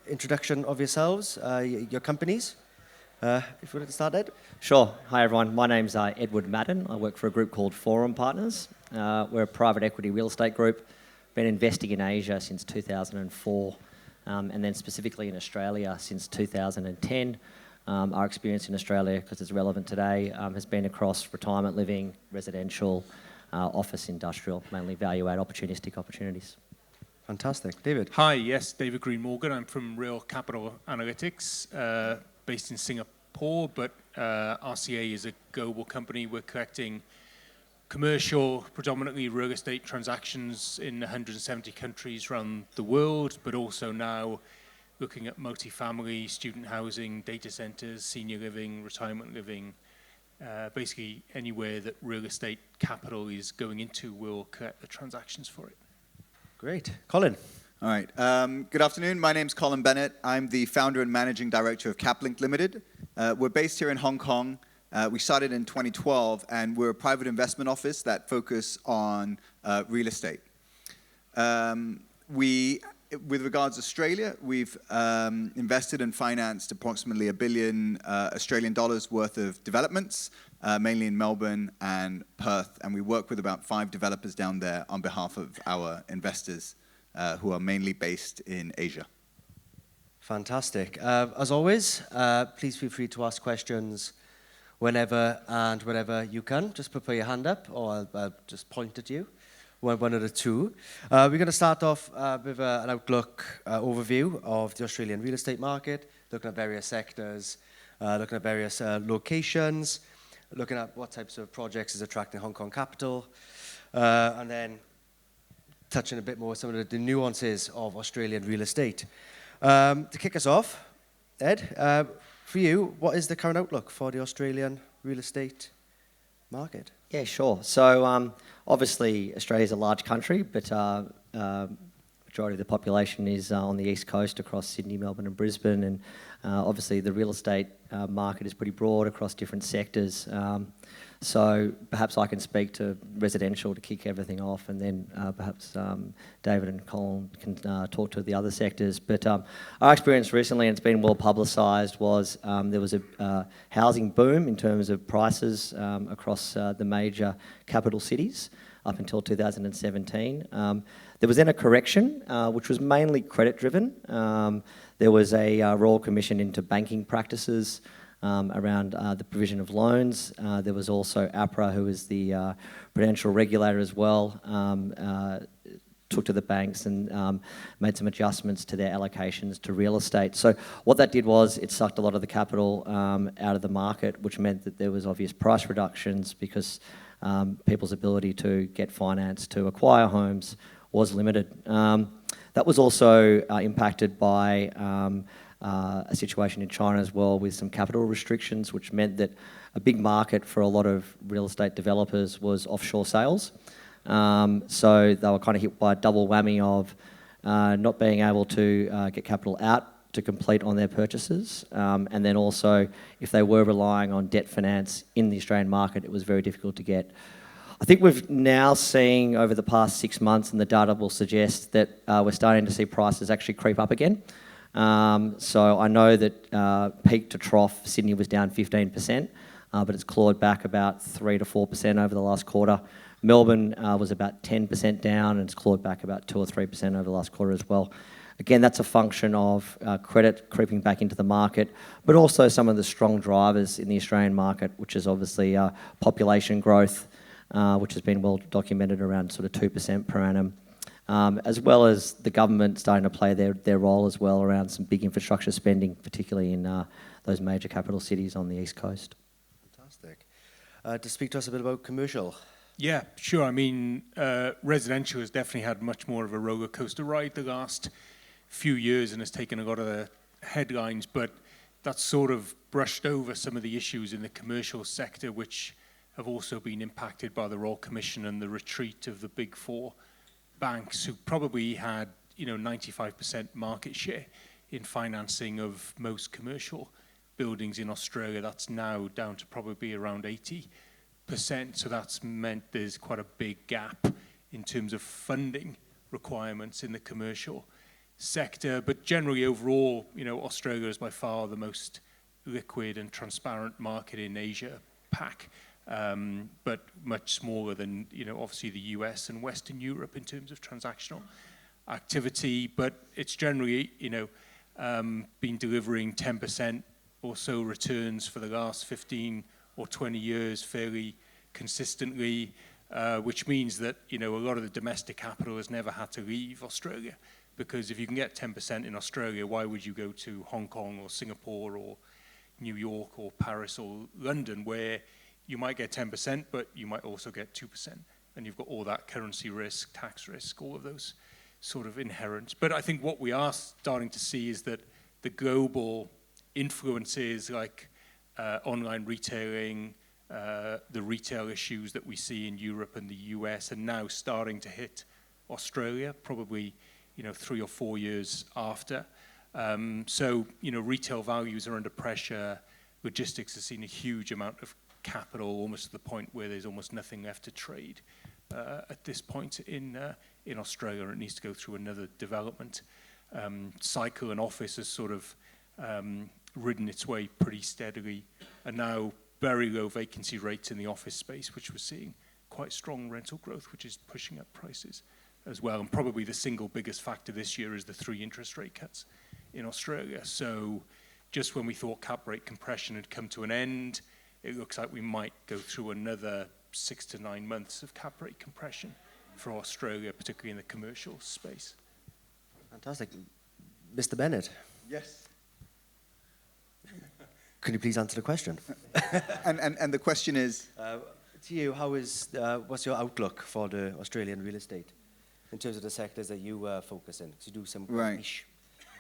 introduction of yourselves, your companies. If you want to start, Ed. Sure. Hi, everyone. My name's Edward Madden. I work for a group called Forum Partners. We're a private equity real estate group. Been investing in Asia since 2004, and then specifically in Australia since 2010. Our experience in Australia, because it's relevant today, has been across retirement living, residential, office, industrial, mainly value-add opportunistic opportunities. Fantastic. David. Hi, yes, David Green Morgan. I'm from Real Capital Analytics, based in Singapore, but RCA is a global company. We're collecting commercial, predominantly real estate transactions in 170 countries around the world, but also now looking at multifamily, student housing, data centers, senior living, retirement living, basically anywhere that real estate capital is going into, we'll collect the transactions for it. Great. Colin. All right. Good afternoon. My name's Colin Bennett. I'm the founder and managing director of CapLink Limited. We're based here in Hong Kong. We started in 2012, and we're a private investment office that focus on real estate. With regards to Australia, we've invested and financed approximately $1 billion Australian dollars worth of developments, mainly in Melbourne and Perth, and we work with about 5 developers down there on behalf of our investors who are mainly based in Asia. Fantastic. As always, please feel free to ask questions whenever and wherever you can. Just put your hand up, or I'll just point at you. One of the two. We're going to start off with an outlook overview of the Australian real estate market, looking at various sectors, looking at various locations, looking at what types of projects is attracting Hong Kong capital, and then touching a bit more some of the nuances of Australian real estate. To kick us off, Ed, for you, what is the current outlook for the Australian real estate market? Yeah, sure. So obviously Australia's a large country, but majority of the population is on the east coast across Sydney, Melbourne and Brisbane, and obviously the real estate market is pretty broad across different sectors. So perhaps I can speak to residential to kick everything off, and then perhaps David and Colin can talk to the other sectors. But our experience recently, and it's been well publicised, was there was a housing boom in terms of prices across the major capital cities up until 2017. There was then a correction, which was mainly credit-driven. There was a Royal Commission into banking practices around the provision of loans. There was also APRA, who is the prudential regulator as well, took to the banks and made some adjustments to their allocations to real estate. So what that did was it sucked a lot of the capital out of the market, which meant that there was obvious price reductions because people's ability to get finance to acquire homes was limited. That was also impacted by a situation in China as well, with some capital restrictions, which meant that a big market for a lot of real estate developers was offshore sales. So they were kind of hit by a double whammy of not being able to get capital out to complete on their purchases, and then also if they were relying on debt finance in the Australian market, it was very difficult to get. I think we've now seen over the past 6 months, and the data will suggest that we're starting to see prices actually creep up again. So I know that peak to trough, Sydney was down 15%, but it's clawed back about 3 to 4% over the last quarter. Melbourne was about 10% down, and it's clawed back about 2 or 3% over the last quarter as well. Again, that's a function of credit creeping back into the market, but also some of the strong drivers in the Australian market, which is obviously population growth, which has been well documented around sort of 2% per annum. As well as the government starting to play their role as well around some big infrastructure spending, particularly in those major capital cities on the East Coast. Fantastic. To speak to us a bit about commercial. Yeah, sure. I mean, residential has definitely had much more of a roller coaster ride the last few years and has taken a lot of the headlines, but that's sort of brushed over some of the issues in the commercial sector, which have also been impacted by the Royal Commission and the retreat of the Big Four banks, who probably had 95% market share in financing of most commercial buildings in Australia. That's now down to probably around 80%. So that's meant there's quite a big gap in terms of funding requirements in the commercial sector. But generally, overall, Australia is by far the most liquid and transparent market in Asia Pac, but much smaller than obviously the US and Western Europe in terms of transactional activity. But it's generally been delivering 10% or so returns for the last 15 or 20 years fairly consistently, which means that a lot of the domestic capital has never had to leave Australia, because if you can get 10% in Australia, why would you go to Hong Kong or Singapore or New York or Paris or London, where you might get 10%, but you might also get 2%, and you've got all that currency risk, tax risk, all of those sort of inherent. But I think what we are starting to see is that the global influences like online retailing, the retail issues that we see in Europe and the US are now starting to hit Australia, probably 3 or 4 years after. So retail values are under pressure. Logistics has seen a huge amount of capital, almost to the point where there's almost nothing left to trade at this point in Australia, and it needs to go through another development cycle. And office has sort of ridden its way pretty steadily, and now very low vacancy rates in the office space, which we're seeing quite strong rental growth, which is pushing up prices as well. And probably the single biggest factor this year is the 3 interest rate cuts in Australia. So just when we thought cap rate compression had come to an end, it looks like we might go through another 6 to 9 months of cap rate compression for Australia, particularly in the commercial space. Fantastic. Mr. Bennett, Yes. could you please answer the question? And the question is? To you, what's your outlook for the Australian real estate in terms of the sectors that you focus in? Because you do some Right. niche,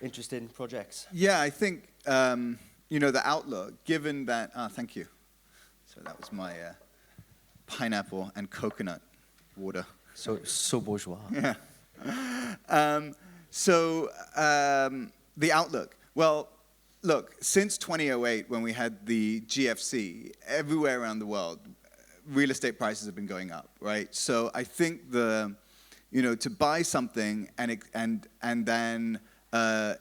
interesting projects. Yeah, I think, the outlook, given that, thank you. So that was my pineapple and coconut water. So bourgeois. Yeah. The outlook. Well, look, since 2008, when we had the GFC, everywhere around the world, real estate prices have been going up, right? So I think to buy something and then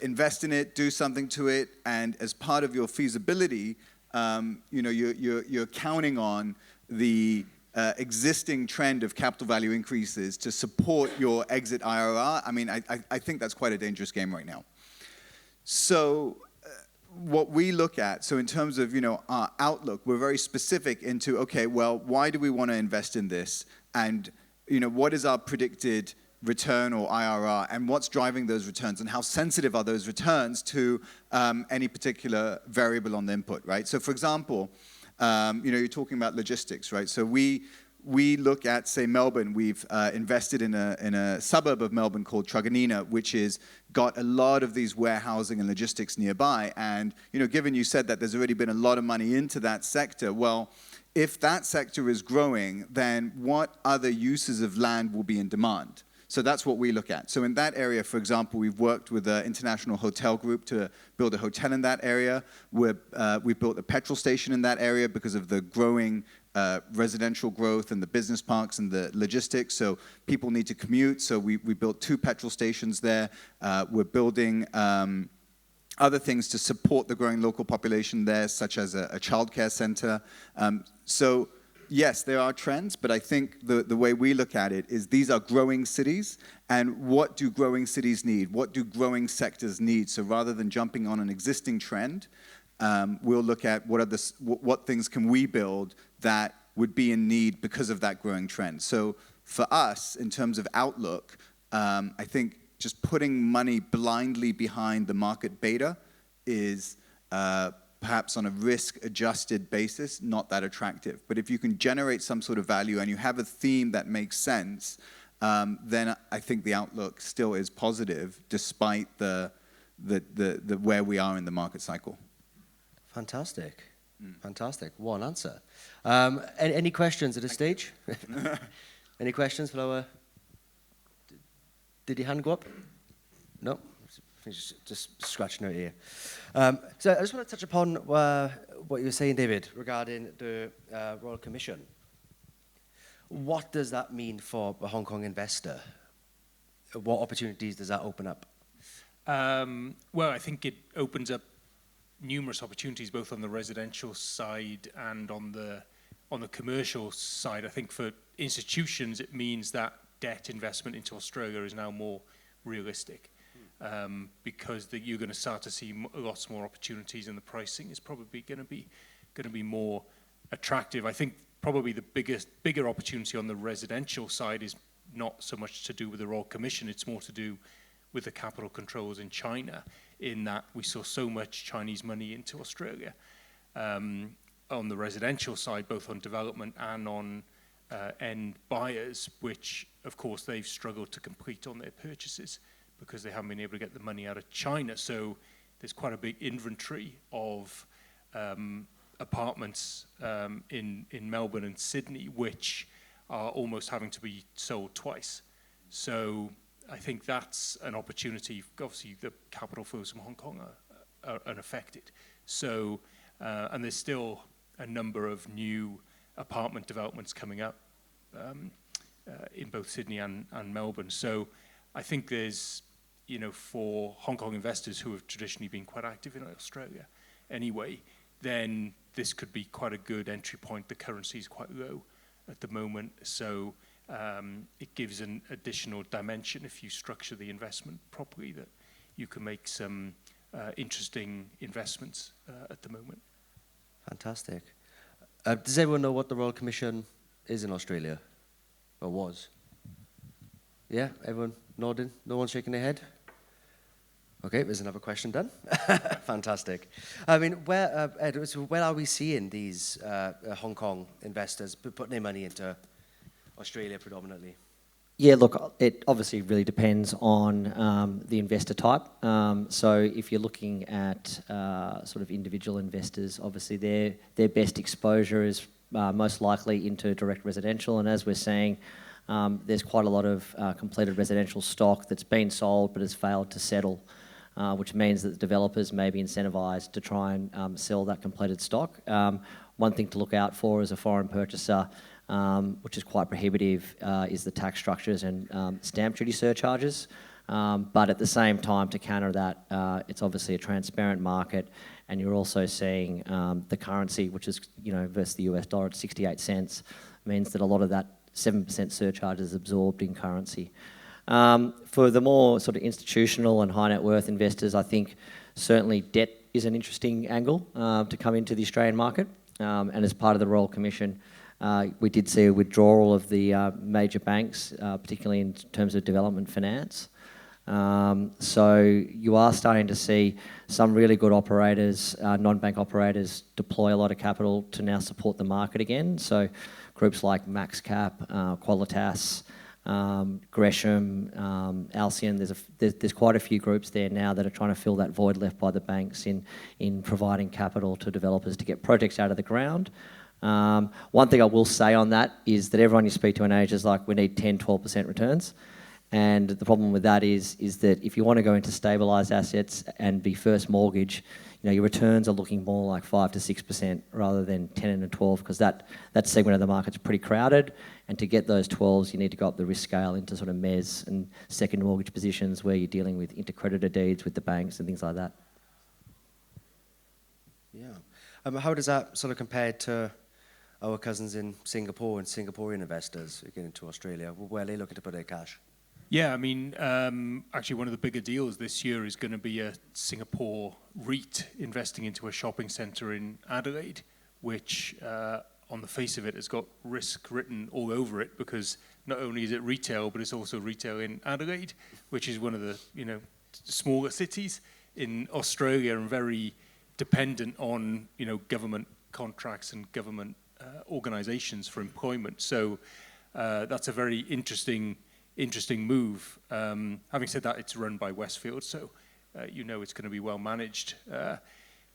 invest in it, do something to it, and as part of your feasibility, you're counting on the existing trend of capital value increases to support your exit IRR. I mean, I think that's quite a dangerous game right now. So what we look at, so in terms of our outlook, we're very specific into, okay, well, why do we want to invest in this? And what is our predicted return or IRR, and what's driving those returns, and how sensitive are those returns to any particular variable on the input, right? So for example, you're talking about logistics, right? So we look at, say, Melbourne. We've invested in a suburb of Melbourne called Truganina, which is got a lot of these warehousing and logistics nearby. And given you said that there's already been a lot of money into that sector, well, if that sector is growing, then what other uses of land will be in demand? So that's what we look at. So in that area, for example, we've worked with the International Hotel Group to build a hotel in that area. We've built a petrol station in that area because of the growing residential growth and the business parks and the logistics. So people need to commute. So we built 2 petrol stations there. We're building other things to support the growing local population there, such as a childcare center. So yes, there are trends, but I think the way we look at it is these are growing cities, and what do growing cities need? What do growing sectors need? So rather than jumping on an existing trend, we'll look at what things can we build that would be in need because of that growing trend. So for us, in terms of outlook, I think just putting money blindly behind the market beta is perhaps on a risk-adjusted basis, not that attractive. But if you can generate some sort of value and you have a theme that makes sense, then I think the outlook still is positive despite the where we are in the market cycle. Fantastic. Fantastic. One answer. Any questions at this stage? Any questions for our... Did your hand go up? No? Just scratching out here. So I just want to touch upon what you were saying, David, regarding the Royal Commission. What does that mean for a Hong Kong investor? What opportunities does that open up? Well, I think it opens up numerous opportunities both on the residential side and on the commercial side. I think for institutions it means that debt investment into Australia is now more realistic, because you're going to start to see lots more opportunities, and the pricing is probably going to be more attractive. I think probably the bigger opportunity on the residential side is not so much to do with the Royal Commission, it's more to do with the capital controls in China, in that we saw so much Chinese money into Australia. On the residential side, both on development and on end buyers, which of course they've struggled to complete on their purchases because they haven't been able to get the money out of China. So there's quite a big inventory of apartments in Melbourne and Sydney, which are almost having to be sold twice. So I think that's an opportunity. Obviously, the capital flows from Hong Kong are unaffected. So, and there's still a number of new apartment developments coming up in both Sydney and Melbourne. So I think there's, for Hong Kong investors who have traditionally been quite active in Australia anyway, then this could be quite a good entry point. The currency is quite low at the moment, so it gives an additional dimension if you structure the investment properly, that you can make some interesting investments at the moment. Fantastic. Does everyone know what the Royal Commission is in Australia, or was? Yeah, everyone nodding? No one shaking their head? Okay, there's another question done. Fantastic. I mean, Ed, so where are we seeing these Hong Kong investors putting their money into Australia predominantly? Yeah, look, it obviously really depends on the investor type. So if you're looking at sort of individual investors, obviously their best exposure is most likely into direct residential. And as we're saying, there's quite a lot of completed residential stock that's been sold but has failed to settle, which means that the developers may be incentivised to try and sell that completed stock. One thing to look out for as a foreign purchaser, which is quite prohibitive, is the tax structures and stamp duty surcharges. But at the same time, to counter that, it's obviously a transparent market, and you're also seeing the currency, which is, versus the US dollar at 68 cents, means that a lot of that 7% surcharge is absorbed in currency. For the more sort of institutional and high net worth investors, I think certainly debt is an interesting angle to come into the Australian market. And as part of the Royal Commission, we did see a withdrawal of the major banks, particularly in terms of development finance. So you are starting to see some really good operators, non-bank operators, deploy a lot of capital to now support the market again. So groups like MaxCap, Qualitas, Gresham, Alcyon, there's quite a few groups there now that are trying to fill that void left by the banks in providing capital to developers to get projects out of the ground. One thing I will say on that is that everyone you speak to in Asia is like, we need 10, 12% returns. And the problem with that is that if you want to go into stabilised assets and be first mortgage, your returns are looking more like 5 to 6% rather than 10 and 12, because that segment of the market's pretty crowded. And to get those 12s, you need to go up the risk scale into sort of mezz and second mortgage positions where you're dealing with intercreditor deeds with the banks and things like that. Yeah. How does that sort of compare to our cousins in Singapore and Singaporean investors who get into Australia? Where are they looking to put their cash? Yeah, I mean, actually one of the bigger deals this year is going to be a Singapore REIT investing into a shopping centre in Adelaide, which on the face of it has got risk written all over it, because not only is it retail, but it's also retail in Adelaide, which is one of the smaller cities in Australia and very dependent on government contracts and government organisations for employment. So that's a very interesting move. Having said that, it's run by Westfield, so it's going to be well managed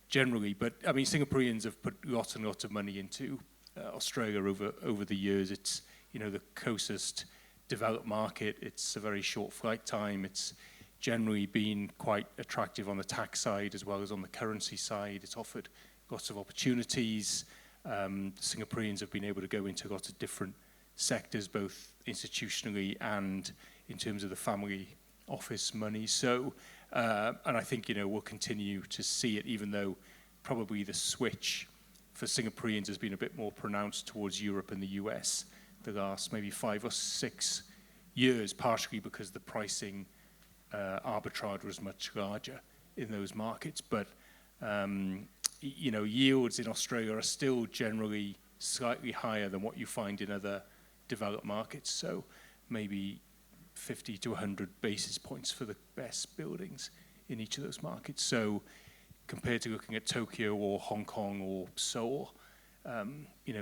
generally. But I mean, Singaporeans have put lots and lots of money into Australia over the years. It's the closest developed market. It's a very short flight time. It's generally been quite attractive on the tax side as well as on the currency side. It's offered lots of opportunities. Singaporeans have been able to go into lots of different sectors, both institutionally and in terms of the family office money. So And I think, we'll continue to see it, even though probably the switch for Singaporeans has been a bit more pronounced towards Europe and the US the last maybe 5 or 6 years, partially because the pricing arbitrage was much larger in those markets. But, yields in Australia are still generally slightly higher than what you find in other developed markets. So maybe 50 to 100 basis points for the best buildings in each of those markets. So compared to looking at Tokyo or Hong Kong or Seoul,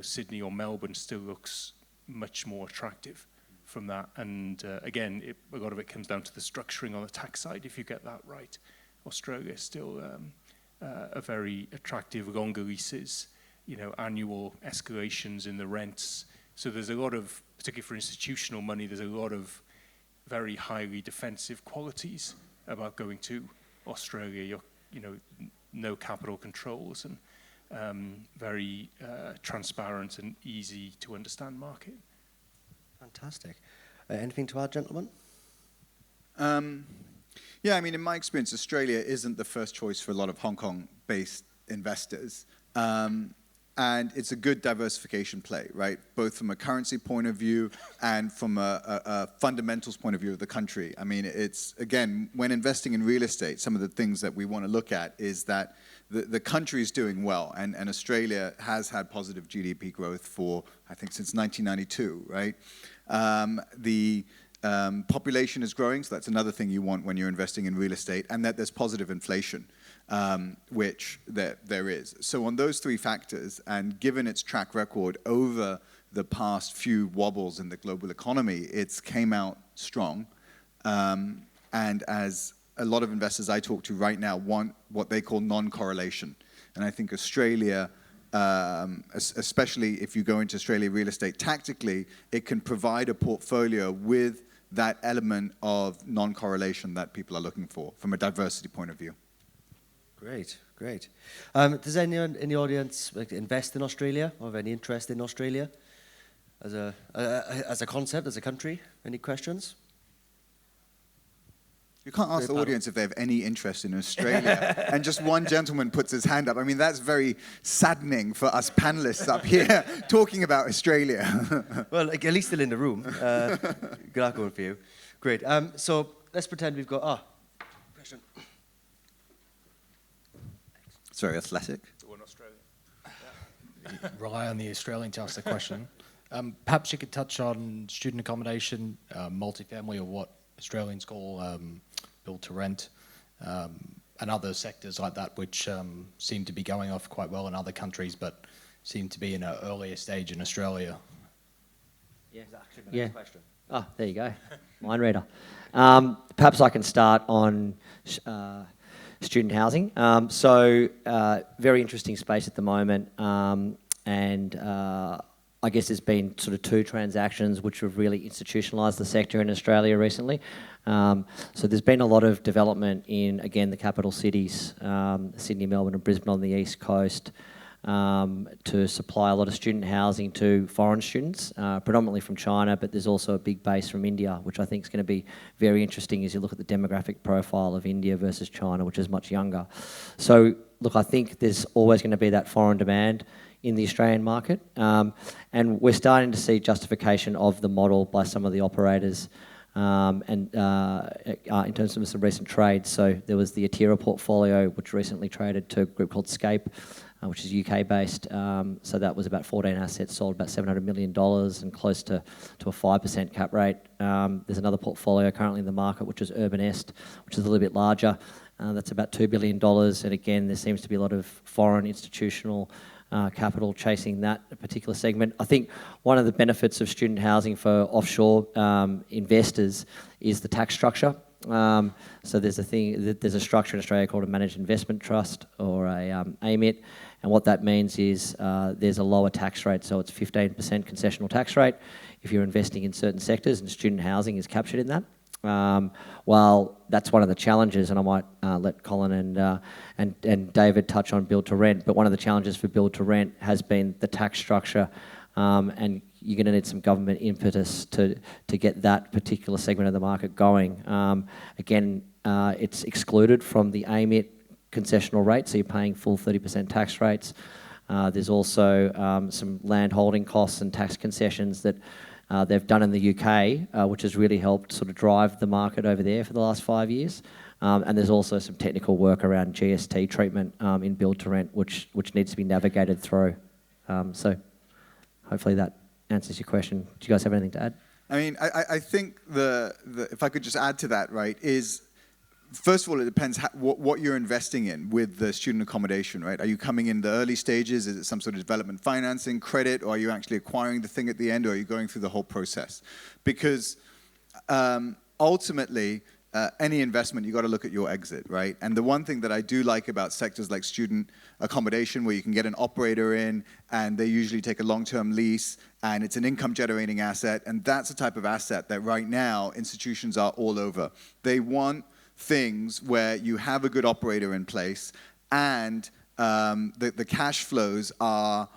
Sydney or Melbourne still looks much more attractive from that. And again, a lot of it comes down to the structuring on the tax side. If you get that right, Australia is still a very attractive, longer leases, annual escalations in the rents. So there's a lot of, particularly for institutional money, there's a lot of very highly defensive qualities about going to Australia. No capital controls and very transparent and easy to understand market. Fantastic. Anything to add, gentlemen? Yeah, I mean, in my experience, Australia isn't the first choice for a lot of Hong Kong-based investors. And it's a good diversification play, right? Both from a currency point of view and from a fundamentals point of view of the country. I mean, it's, again, when investing in real estate, some of the things that we want to look at is that the country is doing well, and Australia has had positive GDP growth for, I think, since 1992, right? The population is growing, so that's another thing you want when you're investing in real estate, and that there's positive inflation, which there is. So on those three factors, and given its track record over the past few wobbles in the global economy, it's came out strong. And as a lot of investors I talk to right now want what they call non-correlation. And I think Australia, especially if you go into Australia real estate tactically, it can provide a portfolio with that element of non-correlation that people are looking for from a diversity point of view. Great, great. Does anyone in the audience invest in Australia or have any interest in Australia as a concept, as a country? Any questions? You can't ask the audience if they have any interest in Australia, and just one gentleman puts his hand up. I mean, that's very saddening for us panelists up here talking about Australia. Well, at least still in the room. Got that going for you. Great. So let's pretend we've got... question. Sorry, athletic. Rely on the Australian to ask the question. Perhaps you could touch on student accommodation, multifamily, or what Australians call build to rent, and other sectors like that, which seem to be going off quite well in other countries, but seem to be in an earlier stage in Australia. Yeah, Exactly my next question. Oh, there you go. Mind reader. Perhaps I can start on student housing. Very interesting space at the moment, and I guess there's been sort of 2 transactions which have really institutionalised the sector in Australia recently. So there's been a lot of development in, again, the capital cities, Sydney, Melbourne and Brisbane on the East Coast, to supply a lot of student housing to foreign students, predominantly from China, but there's also a big base from India, which I think is going to be very interesting as you look at the demographic profile of India versus China, which is much younger. So, look, I think there's always going to be that foreign demand in the Australian market, and we're starting to see justification of the model by some of the operators, and in terms of some recent trades. So there was the Atira portfolio, which recently traded to a group called Scape, which is UK-based. So that was about 14 assets, sold about $700 million and close to a 5% cap rate. There's another portfolio currently in the market, which is Urban Est, which is a little bit larger. That's about $2 billion. And again, there seems to be a lot of foreign institutional capital chasing that particular segment. I think one of the benefits of student housing for offshore investors is the tax structure. So there's a structure in Australia called a managed investment trust, or a AMIT, and what that means is there's a lower tax rate, so it's 15% concessional tax rate if you're investing in certain sectors, and student housing is captured in that. While that's one of the challenges, and I might let Colin and David touch on build to rent, but one of the challenges for build to rent has been the tax structure, and you're going to need some government impetus to get that particular segment of the market going. Again, it's excluded from the AMIT concessional rate, so you're paying full 30% tax rates. There's also some land holding costs and tax concessions that they've done in the UK, which has really helped sort of drive the market over there for the last 5 years. And there's also some technical work around GST treatment in build to rent, which needs to be navigated through. So hopefully that answers your question. Do you guys have anything to add? I mean, I think if I could just add to that, right, is first of all, it depends what you're investing in with the student accommodation, right? Are you coming in the early stages? Is it some sort of development financing, credit, or are you actually acquiring the thing at the end, or are you going through the whole process? Because ultimately, any investment, you got to look at your exit, right? And the one thing that I do like about sectors like student accommodation, where you can get an operator in, and they usually take a long-term lease, and it's an income-generating asset, and that's the type of asset that right now institutions are all over. They want things where you have a good operator in place, and the cash flows are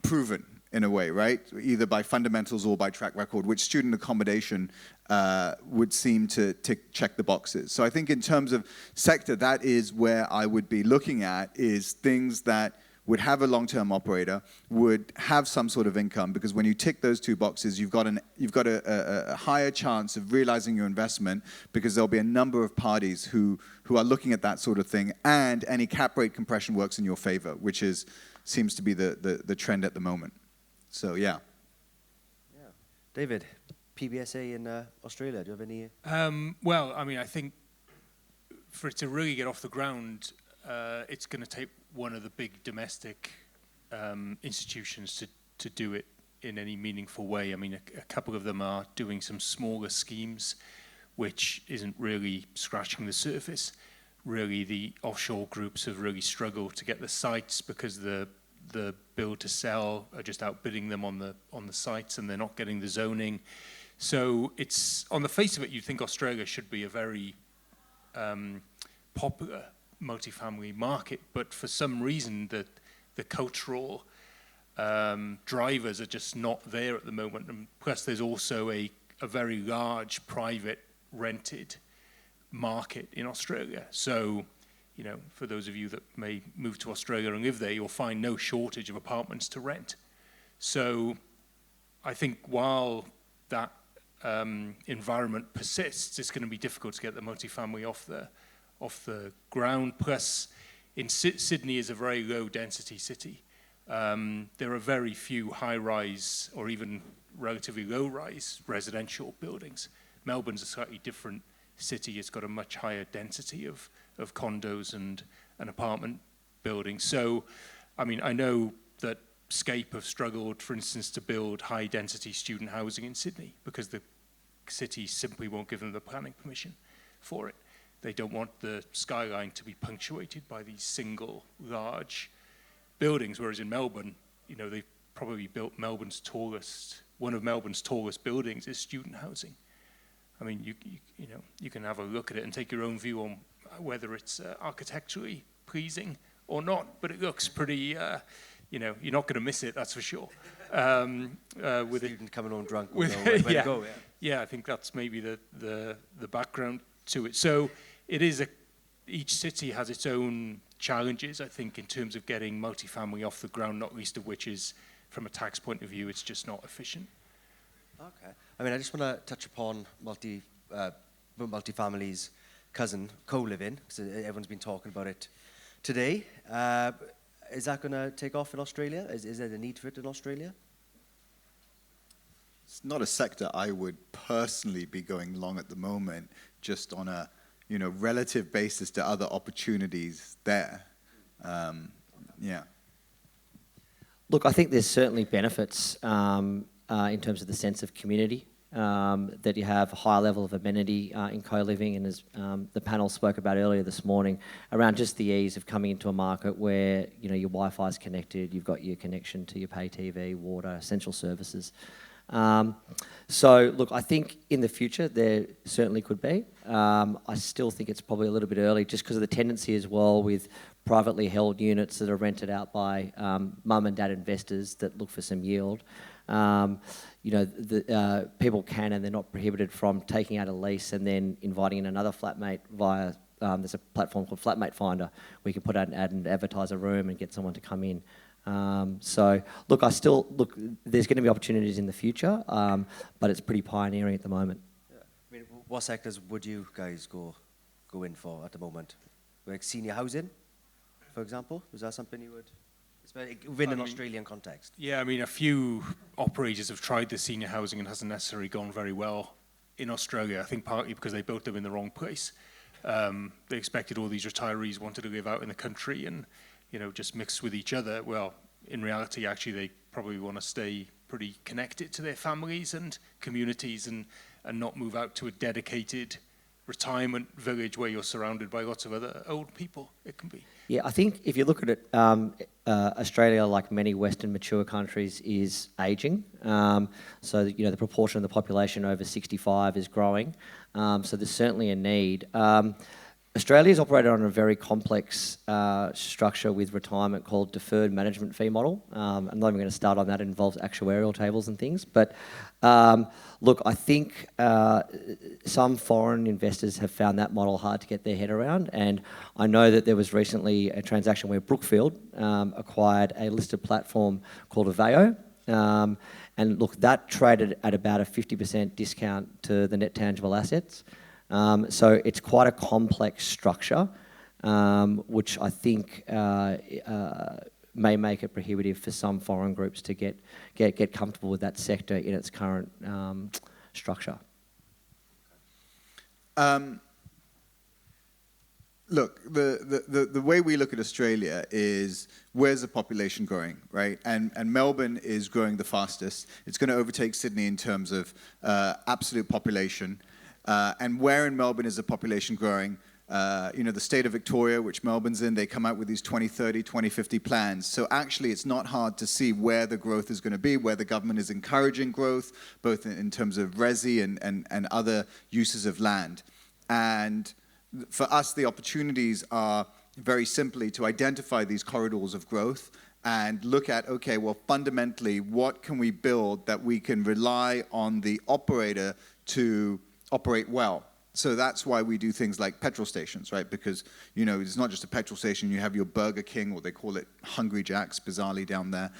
proven in a way, right? Either by fundamentals or by track record, which student accommodation would seem to check the boxes. So I think in terms of sector, that is where I would be looking at, is things that would have a long-term operator, would have some sort of income, because when you tick those two boxes, you've got a higher chance of realizing your investment, because there'll be a number of parties who are looking at that sort of thing, and any cap rate compression works in your favor, which seems to be the trend at the moment. So yeah. Yeah. David, PBSA in Australia, do you have any? Well, I mean, I think for it to really get off the ground, it's going to take one of the big domestic institutions to do it in any meaningful way. I mean, a couple of them are doing some smaller schemes, which isn't really scratching the surface. Really, the offshore groups have really struggled to get the sites, because the build to sell are just outbidding them on the sites, and they're not getting the zoning. So it's, on the face of it, you'd think Australia should be a very popular multifamily market, but for some reason the cultural drivers are just not there at the moment. And plus, there's also a very large private rented market in Australia. So, you know, for those of you that may move to Australia and live there, you'll find no shortage of apartments to rent. So I think while that environment persists, it's going to be difficult to get the multifamily off the ground. Plus, Sydney is a very low density city. There are very few high-rise or even relatively low-rise residential buildings. Melbourne's a slightly different city. It's got a much higher density of condos and apartment buildings. So, I mean, I know that Scape have struggled, for instance, to build high-density student housing in Sydney, because the city simply won't give them the planning permission for it. They don't want the skyline to be punctuated by these single large buildings, whereas in Melbourne, you know, they've probably built one of Melbourne's tallest buildings is student housing. I mean, you know, you can have a look at it and take your own view on whether it's architecturally pleasing or not, but it looks pretty, you know, you're not going to miss it, that's for sure. With Student coming home drunk. yeah, to go, yeah, I think that's maybe the background to it. So it is each city has its own challenges, I think, in terms of getting multifamily off the ground, not least of which is, from a tax point of view, it's just not efficient. Okay. I mean, I just want to touch upon multifamily's cousin, co-living, because everyone's been talking about it today. Is that going to take off in Australia? Is there a need for it in Australia? It's not a sector I would personally be going long at the moment, just on a relative basis to other opportunities there. Yeah. Look, I think there's certainly benefits in terms of the sense of community, that you have a higher level of amenity in co-living, and as the panel spoke about earlier this morning, around just the ease of coming into a market where, you know, your Wi-Fi is connected, you've got your connection to your pay TV, water, essential services. So, look, I think in the future there certainly could be. I still think it's probably a little bit early, just because of the tendency as well with privately held units that are rented out by mum and dad investors that look for some yield. people can and they're not prohibited from taking out a lease and then inviting in another flatmate via. There's a platform called Flatmate Finder where you can put out an ad and advertise a room and get someone to come in. There's going to be opportunities in the future, but it's pretty pioneering at the moment. Yeah. I mean, what sectors would you guys go in for at the moment? Like senior housing, for example? Is that something you would, within an Australian context? Yeah, I mean, a few operators have tried the senior housing and hasn't necessarily gone very well in Australia. I think partly because they built them in the wrong place. They expected all these retirees wanted to live out in the country and, just mix with each other. Well, in reality, actually, they probably want to stay pretty connected to their families and communities and not move out to a dedicated retirement village where you're surrounded by lots of other old people. It can be. Yeah, I think if you look at it, Australia, like many Western mature countries, is ageing. The proportion of the population over 65 is growing. So there's certainly a need. Australia's operated on a very complex structure with retirement called deferred management fee model. I'm not even going to start on that. It involves actuarial tables and things. But I think some foreign investors have found that model hard to get their head around. And I know that there was recently a transaction where Brookfield acquired a listed platform called Aveo. That traded at about a 50% discount to the net tangible assets. So it's quite a complex structure, which I think may make it prohibitive for some foreign groups to get comfortable with that sector in its current structure. Look, the way we look at Australia is where's the population growing, right? And Melbourne is growing the fastest. It's going to overtake Sydney in terms of absolute population. And where in Melbourne is the population growing? The state of Victoria, which Melbourne's in, they come out with these 2030, 2050 plans. So actually, it's not hard to see where the growth is going to be, where the government is encouraging growth, both in terms of resi and other uses of land. And for us, the opportunities are very simply to identify these corridors of growth and look at, okay, well, fundamentally, what can we build that we can rely on the operator to operate well? So that's why we do things like petrol stations, right? Because, it's not just a petrol station. You have your Burger King, or they call it Hungry Jack's, bizarrely down there,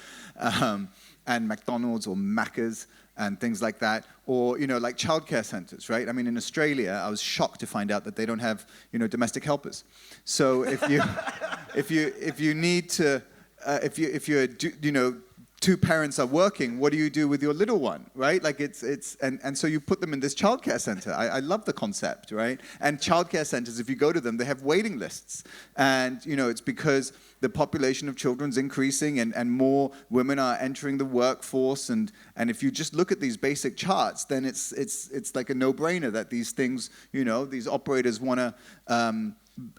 and McDonald's or Macca's and things like that. Or, like childcare centers, right? I mean, in Australia, I was shocked to find out that they don't have, domestic helpers. So if you need to, if you're, two parents are working, what do you do with your little one, right? Like and so you put them in this childcare center. I love the concept, right? And childcare centers, if you go to them, they have waiting lists. And, it's because the population of children's increasing and more women are entering the workforce. And if you just look at these basic charts, then it's like a no-brainer that these things, these operators want to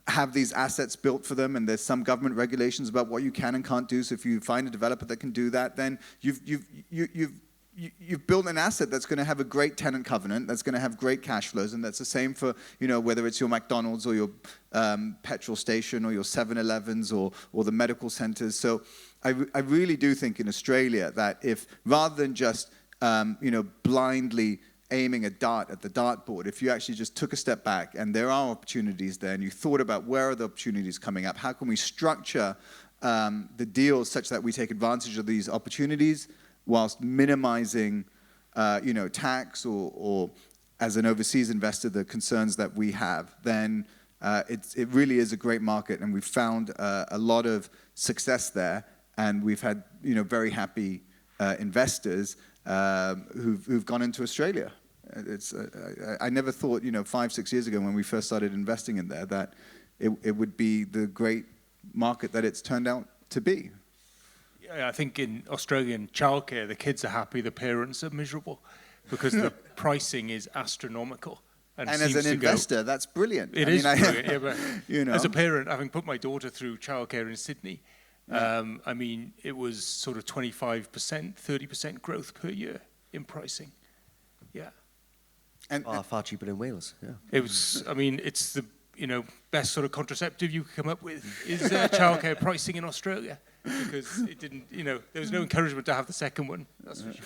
have these assets built for them, and there's some government regulations about what you can and can't do. So if you find a developer that can do that, then you've built an asset that's going to have a great tenant covenant, that's going to have great cash flows, and that's the same for whether it's your McDonald's or your petrol station or your 7-Elevens or the medical centers. So I really do think in Australia that if rather than just blindly aiming a dart at the dartboard, if you actually just took a step back and there are opportunities there and you thought about where are the opportunities coming up, how can we structure the deals such that we take advantage of these opportunities whilst minimizing tax or as an overseas investor the concerns that we have, then it really is a great market, and we've found a lot of success there, and we've had very happy investors who've gone into Australia. I never thought 5-6 years ago when we first started investing in there that it would be the great market that it's turned out to be. Yeah, I think in Australian childcare, the kids are happy, the parents are miserable because the pricing is astronomical. And as an investor, that's brilliant. It is brilliant, yeah, but as a parent, having put my daughter through childcare in Sydney, it was sort of 25%, 30% growth per year in pricing. Yeah. And far cheaper than Wales. Yeah. It was. It's the best sort of contraceptive you could come up with is childcare pricing in Australia. because it didn't, there was no encouragement to have the second one. That's for sure.